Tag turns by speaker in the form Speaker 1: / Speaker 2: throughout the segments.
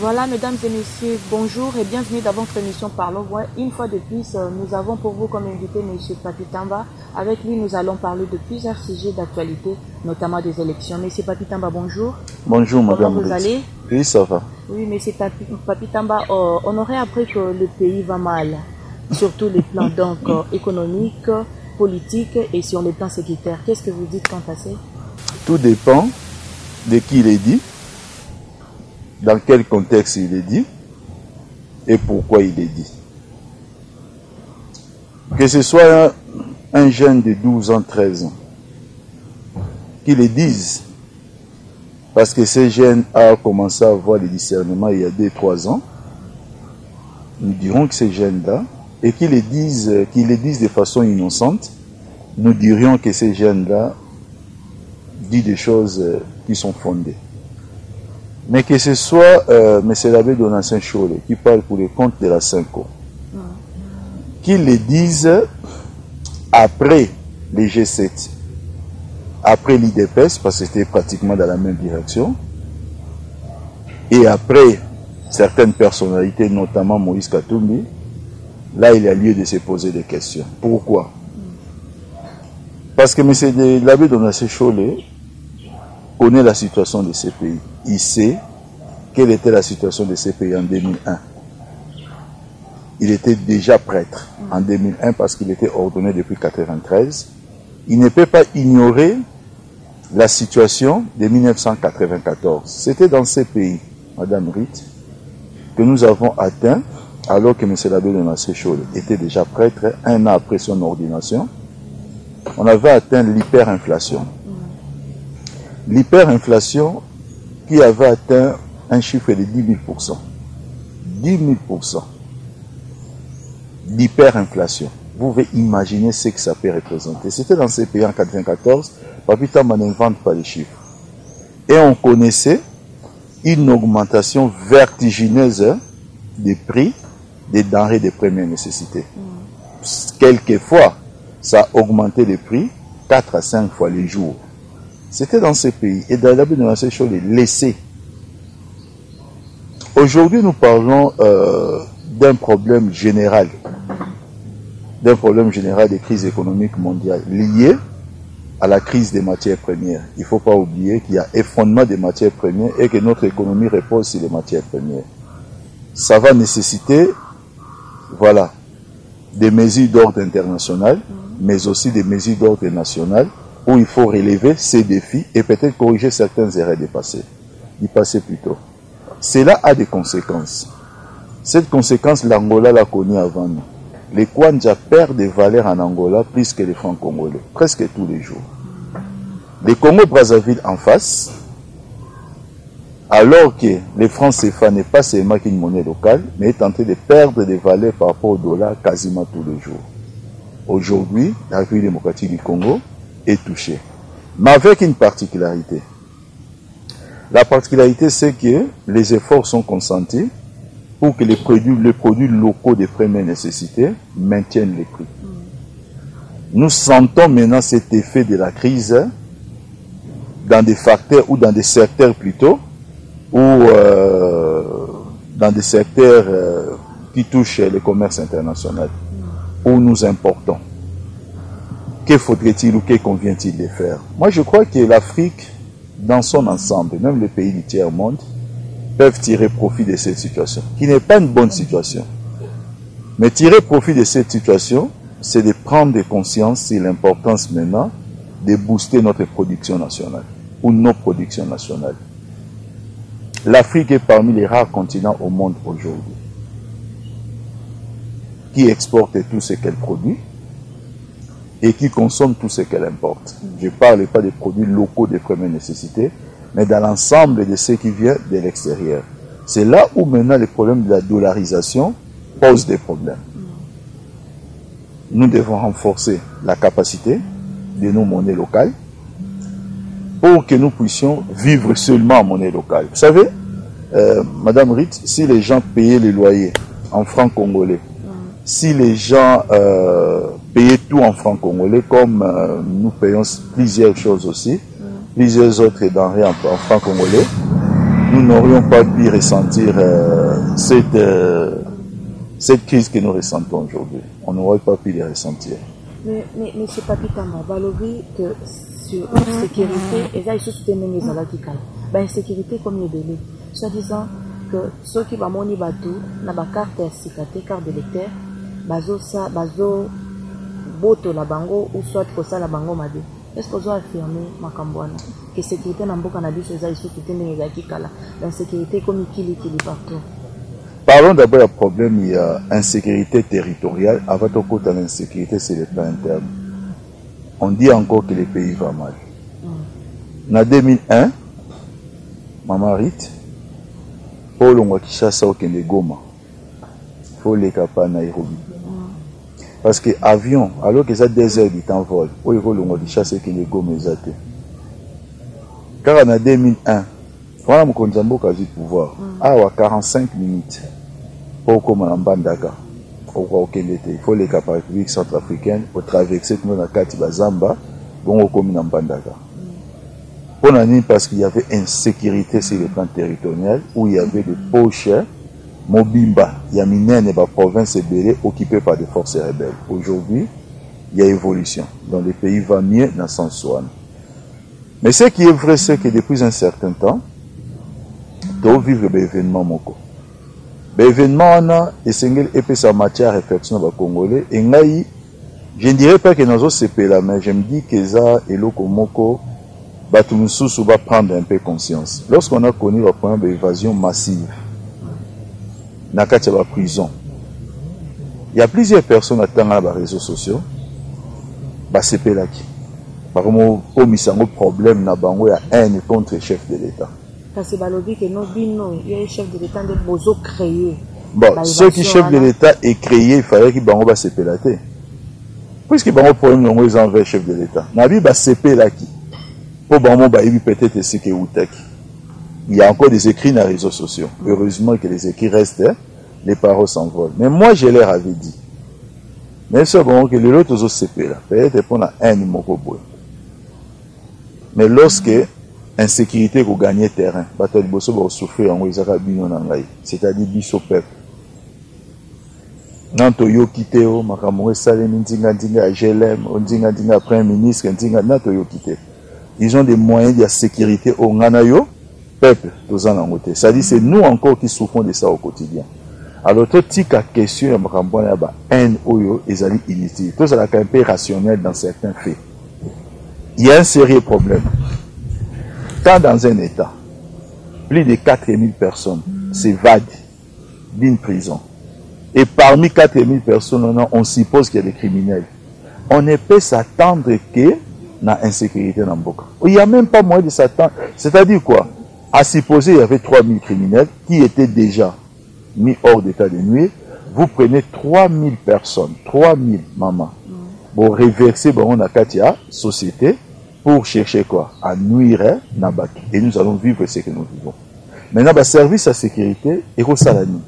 Speaker 1: Voilà, mesdames et messieurs, bonjour et bienvenue dans votre émission Parlons Voix. Une fois de plus, nous avons pour vous comme invité M. Papi Tamba. Avec lui, nous allons parler de plusieurs sujets d'actualité, notamment des élections. M. Papi Tamba, bonjour.
Speaker 2: Bonjour, madame.
Speaker 1: Comment vous allez?
Speaker 2: Oui, ça va.
Speaker 1: Oui, M. Papi Tamba, on aurait appris que le pays va mal, sur tous les plans donc économiques, politiques et sur les plans sécuritaires. Qu'est-ce que vous dites quant à ça?
Speaker 2: Tout dépend de qui il est dit, dans quel contexte il est dit et pourquoi il est dit. Que ce soit un jeune de 12 ans, 13 ans, qui le dise, parce que ce jeune a commencé à avoir le discernement il y a 2-3 ans, nous dirons que ce jeune-là, et qu'il le dise de façon innocente, nous dirions que ce jeune-là dit des choses qui sont fondées. Mais que ce soit M. l'abbé Donatien Cholet qui parle pour le compte de la Cinco, qu'il le dise après les G7, après l'IDPS, parce que c'était pratiquement dans la même direction, et après certaines personnalités, notamment Moïse Katumbi, là il y a lieu de se poser des questions. Pourquoi? Parce que M. l'abbé Donatien Cholet connaît la situation de ces pays. Il sait quelle était la situation de ces pays en 2001. Il était déjà prêtre en 2001 parce qu'il était ordonné depuis 1993. Il ne peut pas ignorer la situation de 1994. C'était dans ces pays, Madame Ritt, que nous avons atteint, alors que M. l'abbé Donatien Cholet était déjà prêtre, un an après son ordination, on avait atteint l'hyperinflation. L'hyperinflation qui avait atteint un chiffre de 10 000%. 10 000% d'hyperinflation. Vous pouvez imaginer ce que ça peut représenter. C'était dans ces pays en 1994. Papi Tamba n'invente pas les chiffres. Et on connaissait une augmentation vertigineuse des prix des denrées de première nécessité. Quelquefois, ça a augmenté les prix 4 à 5 fois les jours. C'était dans ces pays. Et dans l'abbé de Donatien Cholet, laissé. Aujourd'hui, nous parlons d'un problème général. D'un problème général des crises économiques mondiales liées à la crise des matières premières. Il ne faut pas oublier qu'il y a effondrement des matières premières et que notre économie repose sur les matières premières. Ça va nécessiter, voilà, des mesures d'ordre international, mais aussi des mesures d'ordre national, où il faut relever ces défis et peut-être corriger certaines erreurs du passé plutôt. Cela a des conséquences. Cette conséquence, l'Angola l'a connue avant nous. Les Kwanja perdent des valeurs en Angola plus que les francs congolais, presque tous les jours. Les Congo-Brazzaville en face, alors que les francs CFA n'est pas seulement qu'une monnaie locale, mais est en train de perdre des valeurs par rapport au dollar quasiment tous les jours. Aujourd'hui, la République démocratique du Congo est touchée. Mais avec une particularité. La particularité, c'est que les efforts sont consentis pour que les produits locaux de première nécessité maintiennent les prix. Nous sentons maintenant cet effet de la crise dans des facteurs, ou dans des secteurs plutôt, ou dans des secteurs qui touchent le commerce international, où nous importons. Que faudrait-il ou que convient-il de faire? Moi, je crois que l'Afrique, dans son ensemble, même les pays du tiers-monde, peuvent tirer profit de cette situation, qui n'est pas une bonne situation. Mais tirer profit de cette situation, c'est de prendre conscience sur l'importance maintenant de booster notre production nationale, ou nos productions nationales. L'Afrique est parmi les rares continents au monde aujourd'hui, qui exporte tout ce qu'elle produit, et qui consomme tout ce qu'elle importe. Je ne parle pas des produits locaux de première nécessité, mais dans l'ensemble de ce qui vient de l'extérieur. C'est là où maintenant le problème de la dollarisation pose des problèmes. Nous devons renforcer la capacité de nos monnaies locales pour que nous puissions vivre seulement en monnaie locale. Vous savez, Madame Ritt, si les gens payaient les loyers en francs congolais, si les gens payaient tout en francs congolais, comme nous payons plusieurs choses aussi, plusieurs autres denrées en francs congolais, nous n'aurions pas pu ressentir cette crise que nous ressentons aujourd'hui. On n'aurait pas pu les ressentir.
Speaker 1: Mais c'est pas tout à fait que sur la sécurité, et ça, il faut soutenir les alakikala. Ben, sécurité comme les délais. Soit disant que ceux qui vont moni bateau, na ba carte sikate, carte de lecteur, bazo boto la bango, ou soit kosa la bango made. Est-ce que vous avez affirmé, Makambouana, que sécurité n'a pas qu'un abus, il faut soutenir les alakikala. La sécurité comme il partout.
Speaker 2: Parlons d'abord du problème, il y a insécurité territoriale. Avant tout, côté l'insécurité, c'est le plan interne. On dit encore que le pays va mal. En 2001, Maman Rite, pour l'on Kinshasa au Kende Goma, il faut les capables à Nairobi. Parce que avion, alors que ça 2 heures du temps vol, il faut l'on Kinshasa au Kende Goma exact. Car en 2001, voilà mon Konzambo qui a du pouvoir. À 45 minutes. Pour comme en Bandaka. Il faut les capables République centrafricaine pour traverser tout le monde à Katibazamba. Bon, comme en Bandaka. Pour l'année, parce qu'il y avait insécurité sur le plan territorial, où il y avait des poches, Mobimba, Yaminen et la province Bélé occupées par des forces rebelles. Aujourd'hui, il y a évolution. Donc le pays va mieux dans son soin. Mais ce qui est vrai, c'est que depuis un certain temps, nous vivons des événements moko. Les événements, et sa matière à réflexion aux Congolais. Et je ne dirais pas que nous avons CP là, mais je me dis que ça et le Komoko, Batumsous va prendre un peu conscience. Lorsqu'on a connu le problème d'évasion massive, dans la prison, il y a plusieurs personnes dans les réseaux sociaux, CP là qui. Par exemple, comme il y a un problème, il y a haine contre le chef de l'État.
Speaker 1: Parce que il y a un chef de l'État qui a créé.
Speaker 2: Bon, ce qui chef de l'État est créé, il fallait qu'il va se pélater. Puisqu'il y a un problème, ils envers le chef de l'État. Nabi va se pélater. Pour peut-être ce qui est Outaki. Il y a encore des écrits dans les réseaux sociaux. Heureusement que les écrits restent, les paroles s'envolent. Mais moi, je leur avais dit. Mais c'est bon que les autres se pélatent. Peut-être pour la haine, mais lorsque insécurité vous gagnez terrain, c'est-à-dire biso peuple. Nanto yo kité o makamore salé ndinga ndinga GLM, ndinga ndinga premier ministre ndinga nanto yo kité. Ils ont des moyens de sécurité au nganayo peuple tous en angoté. C'est-à-dire c'est nous encore qui souffrons de ça au quotidien. Alors toute tika question ya makambona ba haine oyo ezali inutile. Tout ça la un peu rationnel dans certains faits. Il y a un sérieux problème. Quand dans un État, plus de 4000 personnes s'évadent d'une prison, et parmi 4000 personnes, on suppose qu'il y a des criminels, on ne peut s'attendre que la insécurité dans le Boka. Il n'y a même pas moyen de s'attendre. C'est-à-dire quoi? À supposer qu'il y avait 3000 criminels qui étaient déjà mis hors d'état de nuire. Vous prenez 3000 personnes, 3000 mamans, pour reverser dans la société, pour chercher quoi? À nuire Nabaki. Et nous allons vivre ce que nous vivons. Maintenant, le service à sécurité est au salami.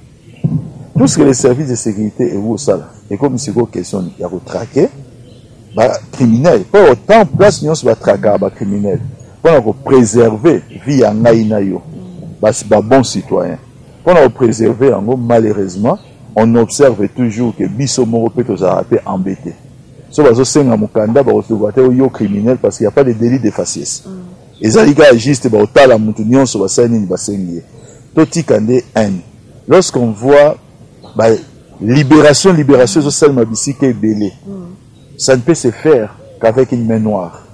Speaker 2: Tout ce que les services de sécurité est au salami. Et comme c'est une question, il y a traquer, criminel. Pas autant de place, nous va traquer les criminels. Pour préserver vie en Naïnayo. C'est un bon citoyen. Pour préserver, malheureusement, on observe toujours que Bissomoro peut être embêté. So bazo senga mukanda ba recevoir yo criminel parce qu'il n'y a pas de délit de faciès. Et ça il a juste ba otala mutu nyonso ba sani ba sengi. Toti kande haine. Lorsqu'on voit libération so seulement bisi ke belé. Ça ne peut se faire qu'avec une main noire.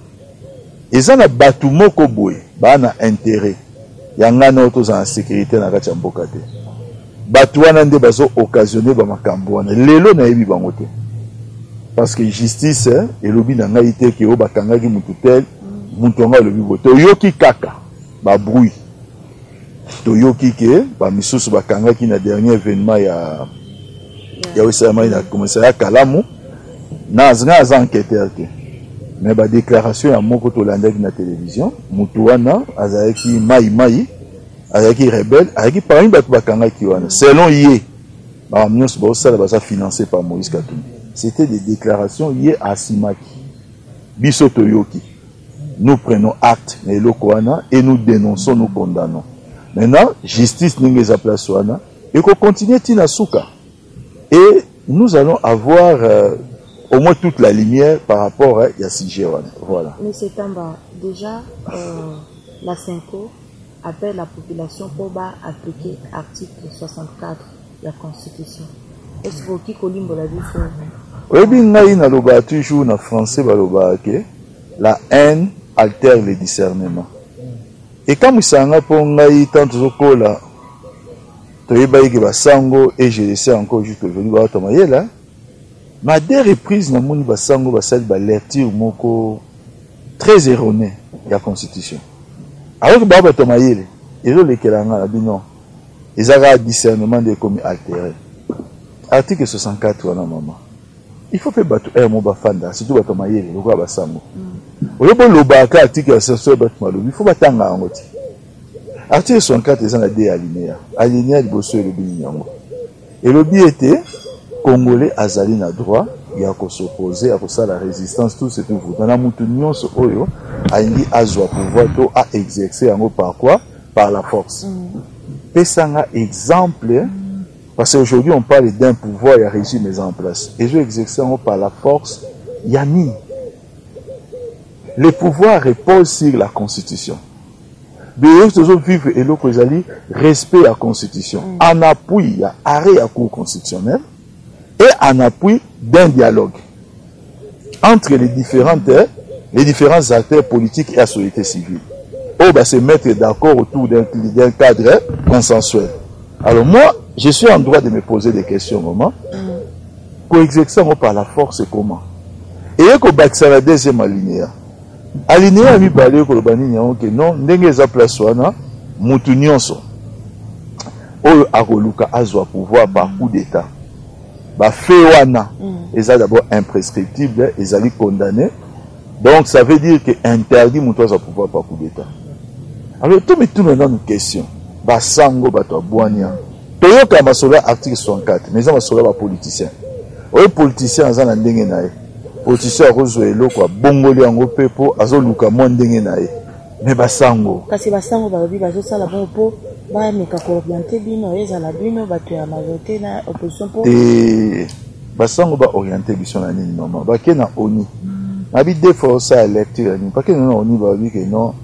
Speaker 2: Et ça na batu moko boy, ba na intérêt. Yanga na autos en sécurité na kati mboka te. Batu wana nde bazo occasionner ba makambo wana. Lelo na yebi bango te. Parce que justice, et l'obi n'a pas été que au bakanga qui moututel, moutonga le bibo. Toyoki kaka, ba bruit. Toyoki ke, ba missus bakanga qui n'a dernier événement ya aussi il a commencé à Kalamu. N'a enquêteur que. Mais ba déclaration ya moko to landa na télévision, mutuana azaki mai, azaki rebelle, azaki parmi ba bakanga qui wana. Selon yé, ba mnyos ba osala ba financé par Moïse Katumbi. C'était des déclarations liées à Simaki. Biso Toyoki. Nous prenons acte et nous dénonçons, nous condamnons. Maintenant, justice n'est pas place wana et qu'on continue tina souka. Et nous allons avoir au moins toute la lumière par rapport à Yassige. Voilà.
Speaker 1: Monsieur Tamba, déjà, la CENCO appelle la population pour appliquer l'article 64 de la Constitution. Est-ce que vous avez vu ça?
Speaker 2: Oui, bien, toujours en français, la haine altère le discernement. Et quand nous sommes pour nous, tant que là, et je le sais encore jusqu'à aujourd'hui, mais des reprises, nous avons lecture très erronée de la Constitution. Alors que Baba Tomayele, ils ont les Kelanga, non, ils ont un discernement des commis altérés. Article 64, maman. Il faut faire battre un mot bafanda, surtout Baba Tomayele, le roi Basango. Au lieu de l'obaka, article 64, il faut battre un angote. Article 64, ils ont la D alinéa. Alinéa, il bosse le binyango. Et le but était, Congolais, Azali na droit, il y a qu'à s'opposer, à ça la résistance, tout ce que vous. Dans la moutounion, ce oyo, a une azwa pouvoir, à exercer en par quoi? Par la force. Et ça un exemple, parce qu'aujourd'hui, on parle d'un pouvoir, il y a régime mis en place. Et je exercer en par la force, il y a mis. Le pouvoir repose sur la Constitution. Mais toujours vivre et l'autre, respect à la Constitution. En appui, à arrêt à cour constitutionnel et en appui d'un dialogue entre les différents acteurs politiques et la société civile. On va se mettre d'accord autour d'un cadre consensuel. Alors moi, je suis en droit de me poser des questions au moment. Pour exercer par la force, comment? Et qu'on bâtisse la deuxième alinéa. Alinéa a mis par les que non, n'est pas place wana, moutounionso. Ou akoluka azwa pouvoir par coup d'état. Bah, fait wana, ils sont d'abord imprescriptibles, ils sont condamnés. Donc, ça veut dire que interdit moutoua à pouvoir par coup d'état. Alors, tout maintenant une question. Bah, sango, bah, toi, boania. Toyo kamasola, article 64, mais ils ont un politicien. Ou politicien, ils ont un dengue nae. Politicien, ils ont un quoi, bongoli en pepo, ils ont luka mon dengue nae. Mais bah, sango.
Speaker 1: Kasi bah, sango, bah, oui, bah, ça, la bon po. Bah, mais quand on orienté bino, ils ont la bino, bah, tu as majorité na opposition pour.
Speaker 2: Et bah, sango, bah, orienté bino na nini, maman. Bah, qui na oni. Nabi des fois, ça a lecture, parce que non, oni, bah, oui, que non.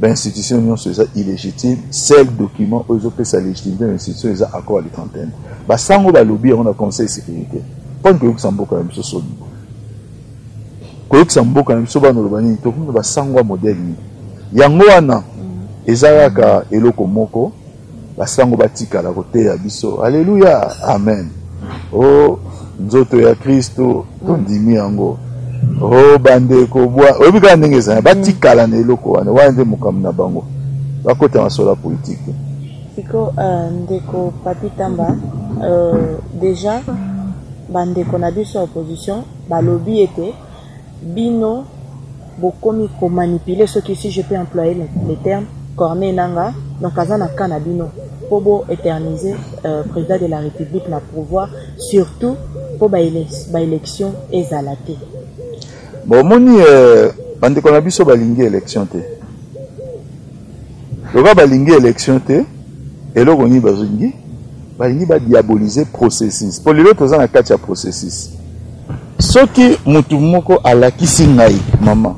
Speaker 2: L'institution non c'est illégitime, seul document aux autres sa légitimité l'institution est accord à l'étrangère. Bah ça on va lobby on a conseil de sécurité. Pas que Luxembourg quand même ce soit. Que Luxembourg quand même ce va nous le tout le bah sangwa modèle ni. Yango wana ezalaka eloko moko bah sango batika la côté ya biso. Alléluia. Amen. Oh nzoto ya Kristo tondimi yango. Oh bande ko bois obika ndengeza batikala na eloko wana wande mukamna bango bakota masola politique
Speaker 1: siko ndeko Papi Tamba déjà bande ko na biso opposition ba lobby était bino bokomi ko manipuler ce qui si je peux employer les termes corné nanga donc azana kana bino pour éterniser président de la République na pouvoir surtout pour ba élection ezalaté.
Speaker 2: Bon, moni, bande qu'on a vu sur balingue élection te. Le gars balingue élection te, et là on y balingue va diaboliser processus. Pour les autres, on a quatre processus. Ce qui mutumoko à la kisingai, maman.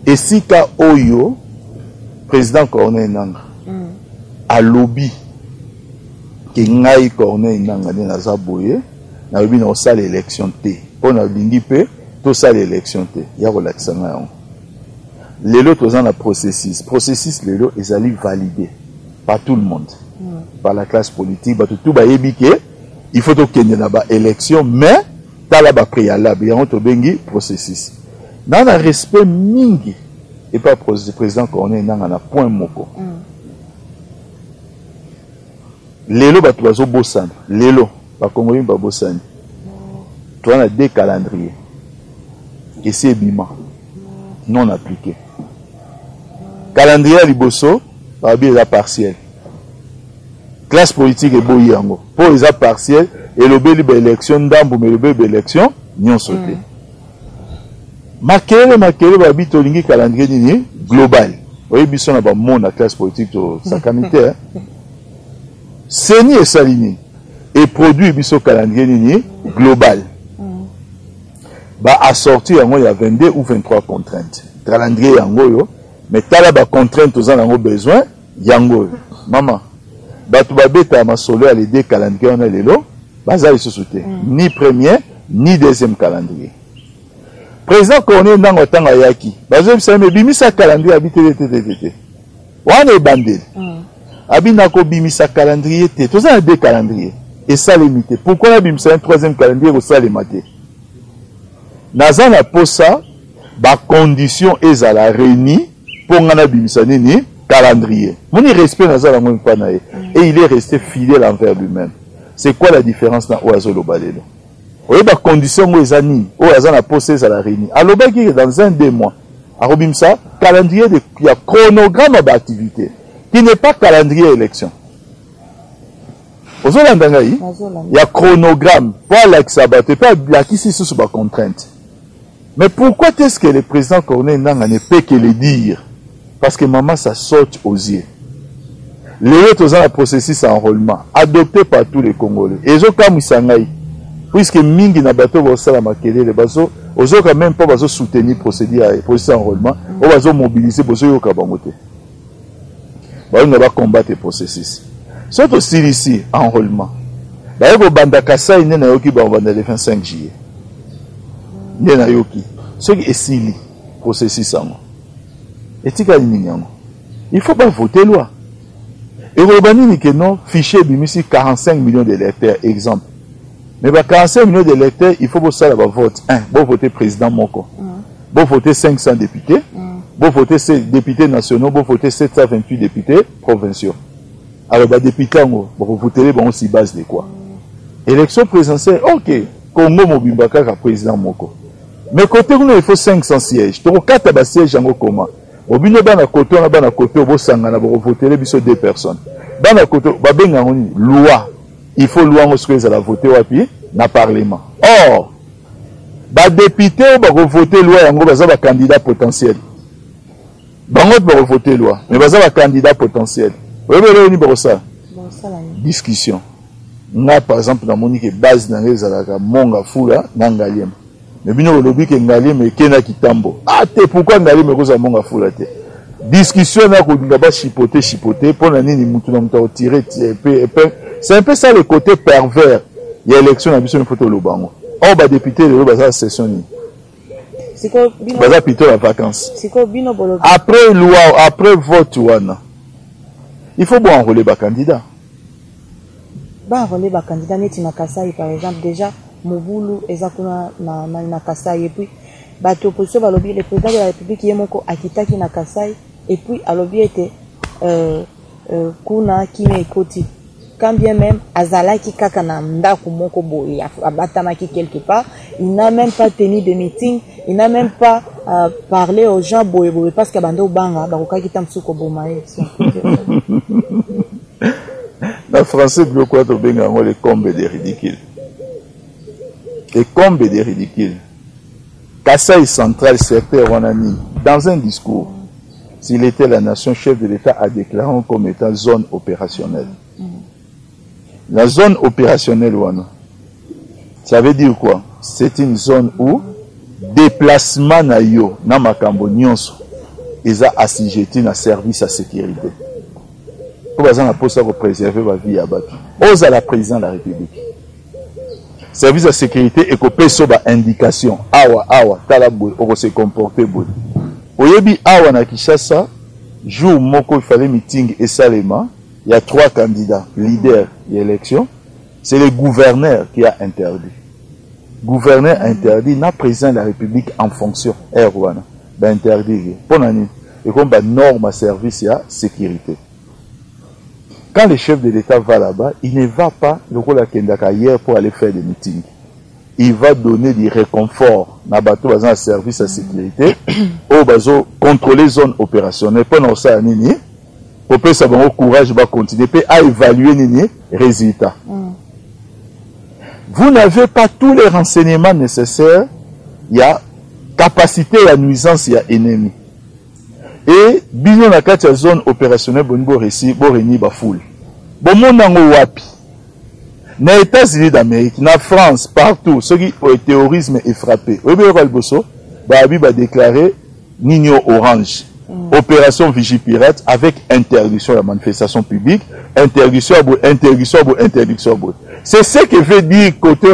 Speaker 2: Et si ka oyo, président Corneille Nanga, à lobby, qui ngai Corneille Nanga de Nazaboye, na lobby na salle élection te. On a lingi pe. Tout ça l'élection il y a relaxement les autres ont un processus les autres ils allaient valider par tout le monde par la classe politique par tout ba yebike il faut que y ait une élection mais dans la préalable il y a un bengi processus dans le respect mingi et pas président Corneille dans un point moko lelo ba tuazo bosan lelo ba congolais ba bosan toi on a deux calendriers et c'est bima non appliqué. Calendrier liboso, babi est partiel. Classe politique est boyi yango. Pour les partiel et le bel élection d'ambo mais le bel élection n'y ont sauté. Makele babi tolingi calendrier ni global. Oui, biso na ba monde la classe politique to sakamité. Seni et Salini et produit biso calendrier nini global. Ba assorti yango il y a 22 ou 23 contraintes. Calendrier yango yo, mais tala ba contraintes aux en besoin yango. Maman, batu ba beta ma solo à l'aider calendrier on a lelo, bazali sous-souté. Ni premier ni deuxième calendrier. Président Corneille Nango Tanga Yaki, bazo bisame bimisa calendrier habité tététété. Wana bandel. Abinako bimisa calendrier té. Tous ça deux calendriers et ça limité. Pourquoi la bimisa un troisième calendrier au ça limité? Naza na posa ba condition ezala réuni pour ngana bimisa nini calendrier. Moni respect naza la mon panae et il est resté fidèle envers lui-même. C'est quoi la différence na oazo lo balelo? Oui, bah, condition où ils animent, où ils ont posé à la réunion. Alors, bah, dans un 2 mois, à Robimsa, calendrier de, il y a chronogramme d'activité, qui n'est pas calendrier élection. Aux Hollandais, il y a chronogramme, pas l'exabaté, pas la qui c'est sous ma contrainte. Mais pourquoi est-ce que le président Corneille Nango ne peut que le dire? Parce que maman, ça saute aux yeux. Les autres ont un processus d'enrôlement, adopté par tous les Congolais. Et ils ont comme ils puisque mingi na bateau va sala makelele bazo ozo quand même pas bazo soutenir procédure enrôlement ou bazo mobiliser bazo yoka bangote ba on va combattre processus surtout ici enrôlement ba yoko banda kasai ne na yoki ba banda le 25 juillet ne na yoki ce qui est sili processus en etika ni nyango il faut pas voter loi et robani ni que non fichier bimisi 45 millions d'électeurs exemple. Mais bah, 45 millions d'électeurs, il faut que ça va vote. Bon voter président Moko. Bon voter 500 députés. Bon voter 7 députés nationaux. Bon voter 728 députés provinciaux. Alors, bah, députés, bon voter, bon, aussi base de quoi? Élection présidentielle, ok. Congo Mobimbaka, président Moko. Mais côté, il faut 500 sièges. Donc, 4 sièges, en comment? Au but de bana côté, on a bana côté, au Bosangana, pour voter, les 2 personnes. Bana côté, bah, ben, loi. Il faut loi à la voter wapi na parlement. Or, ba député ba voter loi yango baza ba candidat potentiel. Bango ba voter loi, mais baza ba candidat potentiel. Oyo ni ba ça. Discussion. Na par exemple na monique base na ezalaka monga fula na ngaliem. Mais bino lobi ke ngaliem e kena kitambo. Ah te pourquoi ngaliem ko za monga fula te. Discussion na ko ngaba chipoter pour na nini mutu na mutu tirer c'est un peu ça le côté pervers. Il y a élection, il y a une photo de l'Obango. Or, les députés, ils ont une session. Ils ont plutôt la vacance. Après loi, après vote, il faut bon enrôler les candidats.
Speaker 1: Enrôler les candidats, par exemple, déjà, Moboulou, Ezakuna, na Kasai, et puis, l'opposition, le président de la République, Yemoko, Akita, qui na Kasai, et puis, à l'objet était, Kuna, qui n'est Koti. Quand bien même Azalaki Kakananda Kumoko Boy Abatamaki quelque part, il n'a même pas tenu de meeting, il n'a même pas parlé aux gens Boy parce qu'Abando Banga, Baroka Kitamsuko Bomae.
Speaker 2: En français, le quoi de Benga, les combes des ridicules. Les combes des ridicules. Kassai central, secteur Wanani, dans un discours, s'il était la nation, chef de l'État a déclaré comme étant zone opérationnelle. La zone opérationnelle, ça veut dire quoi? C'est une zone où déplacement na yo, na makambo nyonso, ils ont assujetti na service à sécurité. Pour préserver la vie à Batu. Ose à la président de la République. Service à sécurité et qu'on sur ba indication. Awa, talaboy, on se comporter boy. Oyebi awa na Kinshasa, jour moko il fallait meeting et salema. Il y a 3 candidats, leaders d'élection. C'est le gouverneur qui a interdit. Gouverneur interdit, n'a président de la République en fonction. Erwana, ben interdit. Pour l'année, et comme ben norme à service, il y a sécurité. Quand le chef de l'État va là-bas, il ne va pas le rôle à Kendaka hier pour aller faire des meetings. Il va donner des réconforts dans le service à sécurité, au bazo contrôler les zones opérationnelles. Pendant ça, nini. Pour que ça va au courage va continuer à évaluer les résultats. Vous n'avez pas tous les renseignements nécessaires. Il y a capacité à nuisance, il y a ennemi. et bino na kati ya zone opérationnelle bonibo réussi bo réunir ba foule bon monango wapi na États-Unis d'Amérique na France partout ceux qui au terrorisme est frappé obi ko liboso ba bi ba déclarer Nino Orange opération Vigipirate avec interdiction de la manifestation publique interdiction. C'est ce que veut dire côté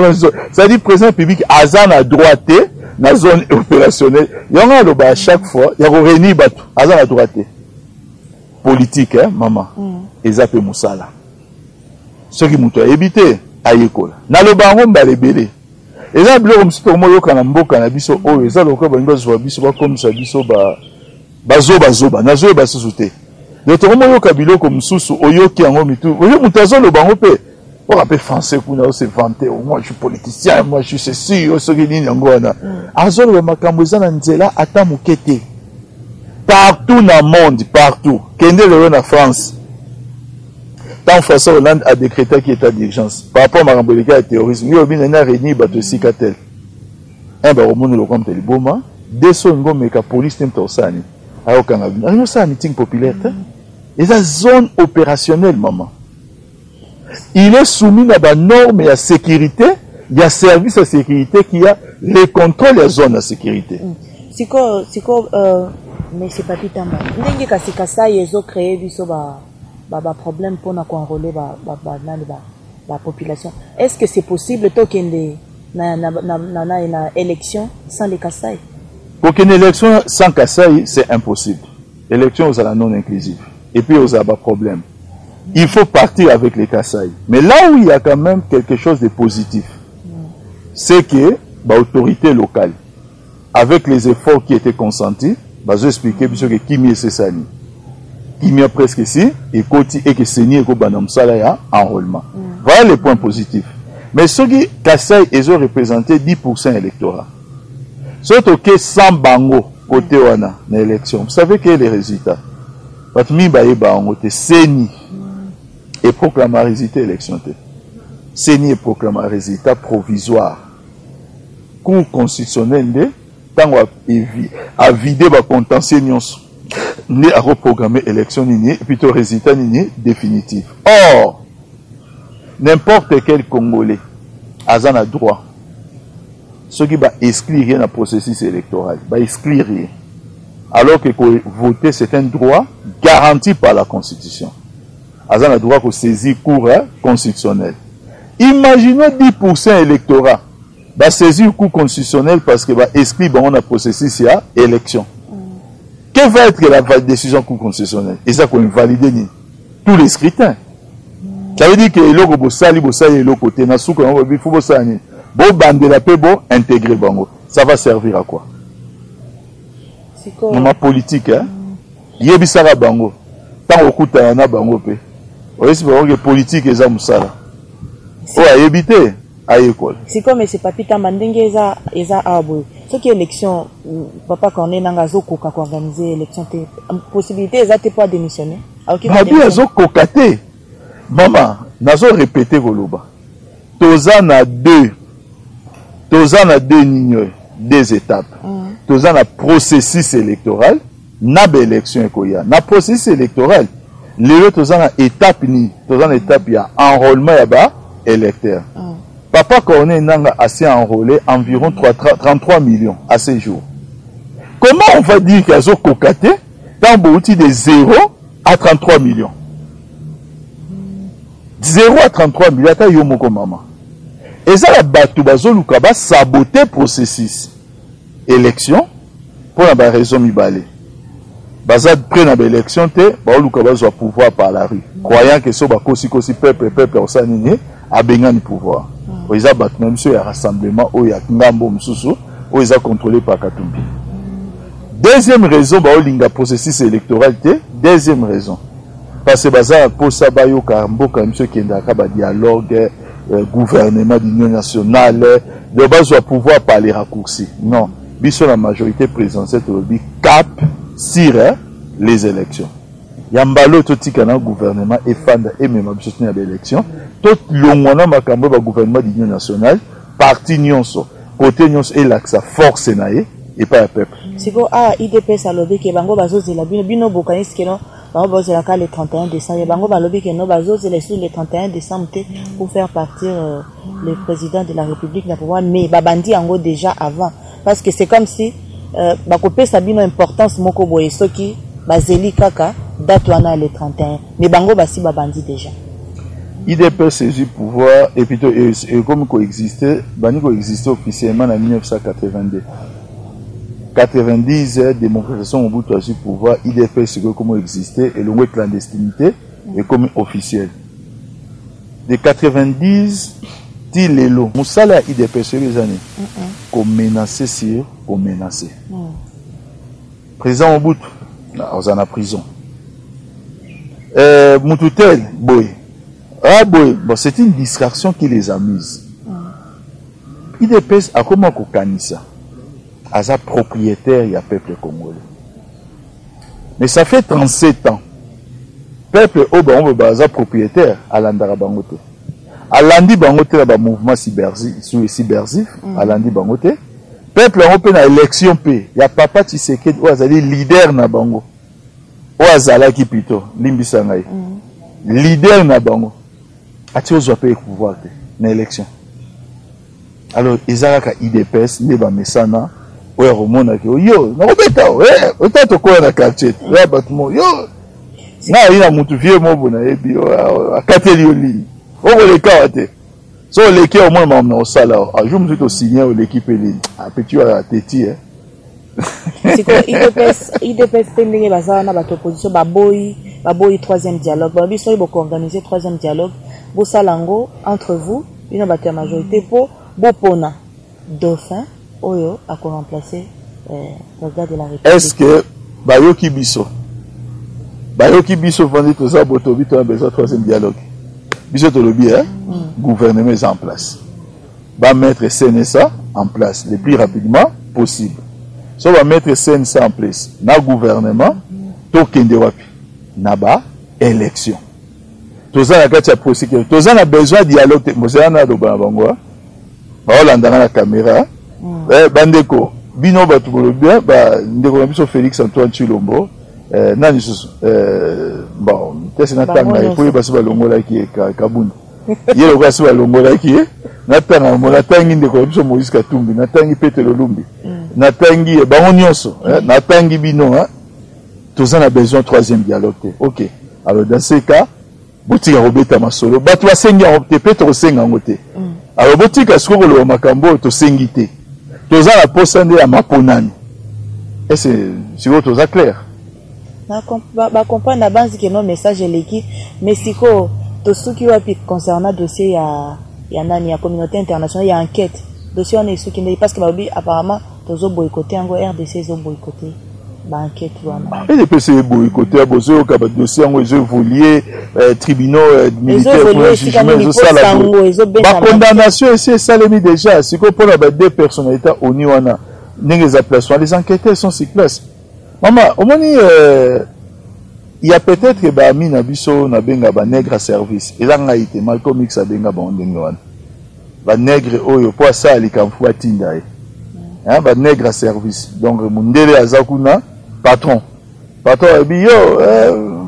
Speaker 2: c'est-à-dire président public azan à droite na zone opérationnelle yanga lo ba chaque fois ya ko réunir bato azan à droite politique hein maman ezape musala ceux qui muto éviter ayekola na lo bango mbale belé eza biloko msito mo yoka na mboka na biso oyo eza lokwa ba ngozwa biso ba komisa biso ba bazoba nazo ba susute le tomo yoka biloko msusu oyoki yango mitu oyo mutazo lo bango pe on rappelle français qu'on a se vanter moi je suis politicien moi je suis ceci au sogini ngona azolo le makambo ezana nzela ata mukete partout dans le monde partout kende le na France tant François Hollande a décrété qu'il état d'urgence par rapport à makambo de terrorisme yo bin na réuni bato sikatel un ba omono lo comme tel boma deso ngome ka police temto sani ayo kanga bin ayo sa meeting populaire et la zone opérationnelle maman. Il est soumis à des normes et à sécurité, il y a service à sécurité qui a les contrôles des zones de sécurité.
Speaker 1: Mais c'est pas tout à fait. N'engue ka ça ils ont créé biso ba problème pour na contrôler la population. Est-ce que c'est possible to kende na élection sans les Kassai?
Speaker 2: Pour qu'une élection sans Kassai, c'est impossible. Élection aux non inclusive. Et puis aux abats problème. Il faut partir avec les Kassai. Mais là où il y a quand même quelque chose de positif, c'est que l'autorité locale, avec les efforts qui étaient consentis, je vais expliquer que Kimi est Sessani. Kimi est presque ici, et Koti et que Seni et Kobanam Salaya enrôlement. Voilà les points positifs. Mais ceux qui Kassai, ils ont représenté 10% électorat. Surtout que 100 bango côté wana na élection. Vous savez quel est le résultat? Patmi baye bangote Seni et proclame résultat élection. Seni et proclame résultat provisoire. Cour constitutionnel de tant a vidé ba contentieux nyonso. Né a reprogrammer élection nini et plutôt résultat nini définitif. Or n'importe quel Congolais a un droit. Ceux qui va exclure dans le processus électoral, va exclure. Alors que voter, c'est un droit garanti par la Constitution. Ils ont le droit de saisir cours constitutionnel. Imaginez 10% électorat va saisir le cours constitutionnel parce que va exclure dans le processus élection. Quelle va être la décision du cours constitutionnel? Et ça qu'on valide tous les scrutins. Ça veut dire que l'autre bossali et l'autre côté na souka on va bien faut bossani. Bon bandela pe bon intégrer bango. Ça va servir à quoi? C'est quoi? Ma politique hein. Yebisara bango. Tant okuta na bango pe. Oyesi bango que politique eza musala. O ayebité ayekol.
Speaker 1: C'est comme c'est pas pita mandenge eza abo. Ce qui est élection papa qu'on est nanga zo koka ko organiser élection te possibilité eza te pas démissionner.
Speaker 2: Ba bi zo kokate. Maman, nazo répéter goloba. Tozana deux nigneux, deux étapes. Tozana processus électoral, na élection ekoya. Na processus électoral, les tozana étape ni, tozana étape ya enrôlement ya ba électeur. Papa Corné nanga assez enrôlé environ 33 millions à ce jour. Comment on va dire qu'il y a zo kokate dans bouti de 0 à 33 millions? 0 à 33 millions, ata yo moko mama. Et ça, la batou bazoluka ba saboter processus élection pour la raison mibale. Bazad prenne l'élection te, bazoluka bazwa pouvoir par la rue. Croyant que so ba kosi peuple au sanini a bengani pouvoir. Oiza bat même sur rassemblement o ya ngambo msusu, oiza contrôlé par Katumbi. Deuxième raison ba olinga processus électoral te, deuxième raison. Parce que bazar pour ça bayo kamboka monsieur kendaka ba dialogue gouvernement d'union nationale de base au pouvoir par les raccourcis. Non, biso la majorité présidentielle aujourd'hui cap sur les élections. Yambalo totika na gouvernement et fanda et même abstenir à l'élection. Tout longwana makambo ba gouvernement d'union nationale parti nyonso côté nyonso et l'axe force naé et pas le peuple.
Speaker 1: C'est quoi IDPS a lobby que bango bazoze la bino bokanis que non bango bazoze la le 31 décembre bango ba lobby que non bazoze les sous le 31 décembre pour faire partir le président de la République na pouvoir mais babandi ango déjà avant parce que c'est comme si bakopé sa bino importance moko boye soki bazeli kaka date wana le 31 mais bango basi babandi déjà.
Speaker 2: IDPS saisi pouvoir et plutôt et comme coexister bani coexister officiellement en 1982. 90 démocratisation au bout de ce pouvoir, IDPS c'est comment exister et le clandestinité et comme officiel. De 90 dit l'élo. Moussala IDPS sur les années. Comme menacé sur comme menacé. Président au bout, on en a prison. Moutoutel, boy. Ah boy, bon, c'est une distraction qui les amuse. IDPS a comment qu'on ça? Aza propriétaire, il y a peuple congolais. Mais ça fait 37 ans. Peuple Oba propriétaire à l'Andara Bangote. À l'Andi Bangote, il y a mouvement cybersif. À l'Andi Bangote. Peuple européen à l'élection P. Il y a Papa Tshisekedi ou azali leader na Bango. Ou azalaki plutôt. Limbisangai. Leader na Bango. Ati ozope pouvoir na élection. Alors, Ezaraka IDPS, Neba Mesana. Ouais, Romona qui yo, non beta, ouais, autant quoi na quartier, là bâtiment, yo, na ina mutu vieux mobo na ebi, a kateli oli, on le kawate, so l'équipe au moins m'emmener au sala, a jour me tout signer l'équipe eli, a petit à teti,
Speaker 1: c'est quoi IDPS pendenge bazana na bato opposition baboyi troisième dialogue, babi so boko organiser troisième dialogue, bo salango entre vous, une bato majorité pour bopona dauphin. Oyo a remplacé le gars de la République.
Speaker 2: Est-ce que Bayoki Bisso vendit tout ça, Botobi, tu as besoin de troisième dialogue. Bisso Tolobi, gouvernement est en place. Va mettre CNSA en place le plus rapidement possible. So va mettre CNSA en place. Na gouvernement, token de wapi. Naba, élection. Tout ça, la carte procédure. Tout ça, on a besoin de dialogue. Monsieur Anna Dobanabangwa, Hollanda la caméra. Bandeko bino batu bien ndeko biso Félix Antoine Chilombo nani susu bon tese na tanga et puis baso balongola ki kabunda yelo baso balongola ki na tanga mona tangi ndeko biso Moïse Katumbi na tangi Petelo Lumbi na tangi bango nyonso na tangi bino tous on a besoin troisième dialogue. OK, alors dans ce cas botika robeta masolo batu basengi opte Petro senga ngote alors botika skoko lo makambo to sengite. Tous la poste de la maponani. Et c'est autre chose clair.
Speaker 1: Ba comprendre la base que non message l'équipe mais siko to ceux qui va concernant dossier ya nani ya communauté internationale il y a enquête dossier on est ceux qui parce que babi apparemment tozo boycotter ngo RDC zo boycotter ba enquête wana. Et
Speaker 2: depuis c'est boycotter bozo ka ba dossier ngo zo volier tribunaux militaires pour jugement ça la ba condamnation c'est ça les mis déjà c'est que pour la deux personnalités au niwana n'engez appellation les enquêteurs sont sur place. Maman au moins il y a peut-être que ba mina biso na benga ba nègre à service et là ngaité Malcolm X a benga ba ndengwana ba nègre oyo pour ça li kamfu atinda hein ba nègre à service donc mundele azakuna patron yo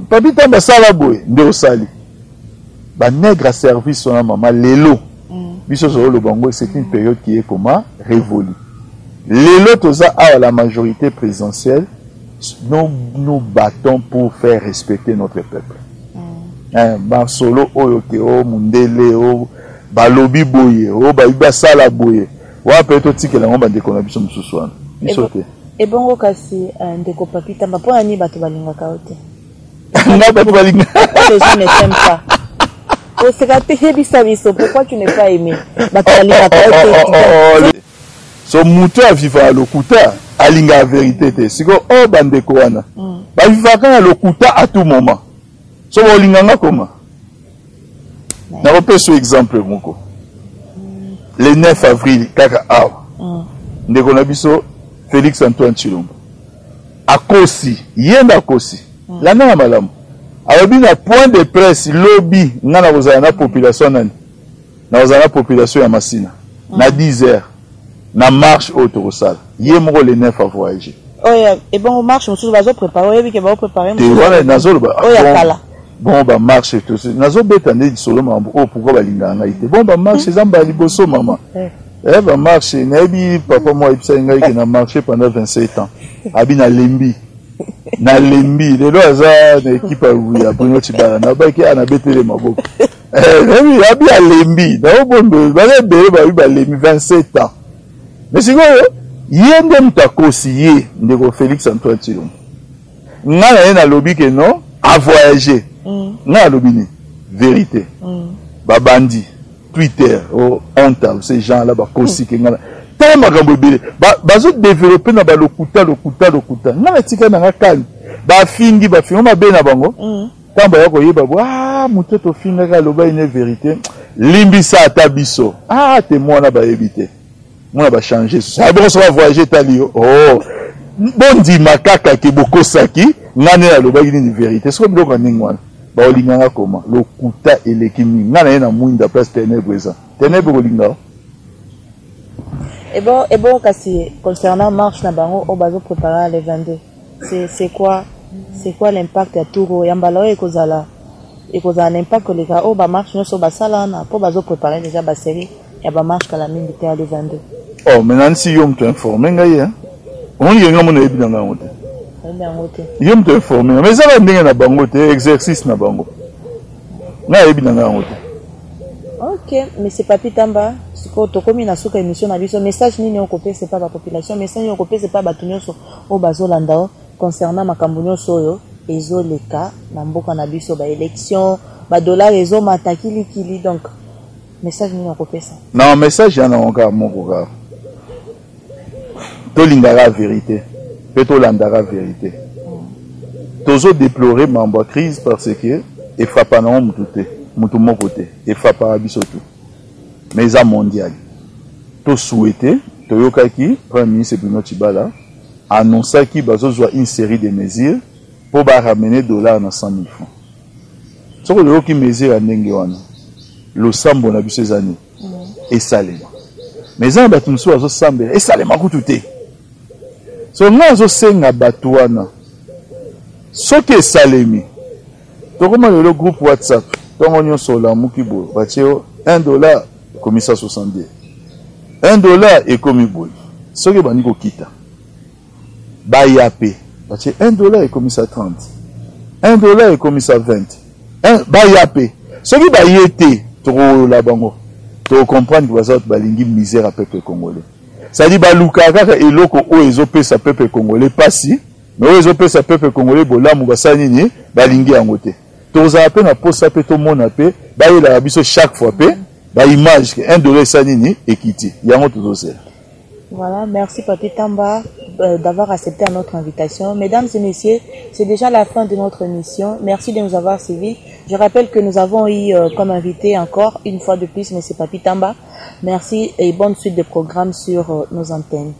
Speaker 2: papi tamba sala boy nde osali ba nègre à service on a maman lelo biso zo le bango c'est une période qui est comment révolue lelo toza à la majorité présidentielle nous battons pour faire respecter notre peuple ba solo oyo ke o mundele o balobi boye o ba sala boye wa peut-être tikela ngomba ndeko na biso mususwana bisote.
Speaker 1: Et bon, kasi ndeko papi tamba po ani bato balinga kaote.
Speaker 2: Nga bato balinga.
Speaker 1: Les gens ne t'aiment pas. O sekate hebisa biso pourquoi tu n'es pas aimé? Bato balinga kaote.
Speaker 2: So muto a vivre lokuta alinga vérité te. Siko o bandeko wana. Ba vivre kana lokuta à tout moment. So bolinga nga comment? Na repère ce exemple moko. Le 9 avril kaka awa. Ndeko na biso Félix Antoine Chilombo. Akosi, yenda akosi. La nana malamu. Awabi na point de presse lobby ngana kozala na population nani. Na kozala na population ya Masina. Na 10 heures. Na marche autorosal. Il y a les 9 à voyager.
Speaker 1: Oh, et bon, on marche, on se va préparer, oui, que va préparer.
Speaker 2: Tu vois, Nazol,
Speaker 1: oh, il y a Kala.
Speaker 2: Bon, bah, marche, tout ça. Nazol, bétané, solo, oh, pourquoi, bah, l'ingana, bon, bah, marche, c'est un baliboso, maman. Eh, bah, marche, Nabi, papa, moi, il s'est qui n'a marché pendant 27 ans. Abi, na Lembi. Na Lembi. Les lois, ça, l'équipe a oui, à Bruno Tibara, n'a pas qui a bêté les mabok. Eh, Abi, à Lembi. Dans bon, bah, bah, Lembi, 27 ans. Mais c'est quoi, yende mutakosi ye ndeko Félix Antoine Tshilombo ngana ye na lobby que non à voyager ngana lobby ni vérité babandi Twitter oh honte ces gens là bakosi que ngana tala makambo ebele bazo développer na lokuta ngana tika na ngakani bafingi mabe na bango tamba yako yeba ah mutoto finga ka loba une vérité limbisa ata biso ah témoin na ba éviter moi va changer ça bon ça va voyager talio oh bon dit makaka ke boko saki ngane la lobaki ni vérité so biloko ningwana ba olinganga comment le kuta elekimi ngana na mwinda place ténèbres ça ténèbres olinga
Speaker 1: et bon kasi concernant marche na bango au bazo préparer les 22 c'est quoi l'impact ya touro ya mbala e kozala l'impact que les gars au ba marche no so ba sala na po bazo préparer déjà ba série ya ba marche kala mingi te les 22.
Speaker 2: Oh, maintenant si yom te informer ngai hein. On y nga mona ebina nga ngote. Yom te informer, mais ça va ndenge na bango te exercice na bango. Na ebina nga ngote.
Speaker 1: OK, mais c'est Papi Tamba, siko to komi na suka émission na biso message nini okopé c'est pas la population, message nini okopé c'est pas batunyoso o bazolanda concernant makambo nyonso oyo ezoleka na mboka na biso ba élection, ba dollar ezo matakili kili donc message nini okopé ça. Non,
Speaker 2: message yana encore mon regard. Tolingara vérité, Petolandara vérité. Tozo déplorer mambo crise parce que et frappe na mututé, mutu mon côté, et frappe abiso tout. Mais à mondial. To souhaiter, to yokaki, Premier ministre Bruno Tshibala annonça qu'il va une série de mesures pour ramener dollars à 100 000 francs. Ce que le qui mesure à Nengewana, le sambo na biso années et salema. Mais en batumso azo sambe et salema kututé. So nazo senga batuana soki salemi to comment le groupe WhatsApp tongo nyonso la mukibo batio $1 komisa 70 $1 et komi boy soki bani ko kita ba yape batio $1 et komisa 30 $1 et komisa 20 ba yape soki ba yete to la bango to comprendre que bazot balingi misère à peuple congolais. Ça dit baluka kaka eloko o ezopesa peuple congolais pasi mais o ezopesa peuple congolais bolamu basani ni balingi yango te toza pe na posa pe to mona pe ba yela biso chaque fois pe ba image que $1 sani ni ekiti yango tozosela.
Speaker 1: Voilà, merci Papi Tamba d'avoir accepté notre invitation. Mesdames et messieurs, c'est déjà la fin de notre émission. Merci de nous avoir suivis. Je rappelle que nous avons eu comme invité encore une fois de plus M. Papi Tamba. Merci et bonne suite de programmes sur nos antennes.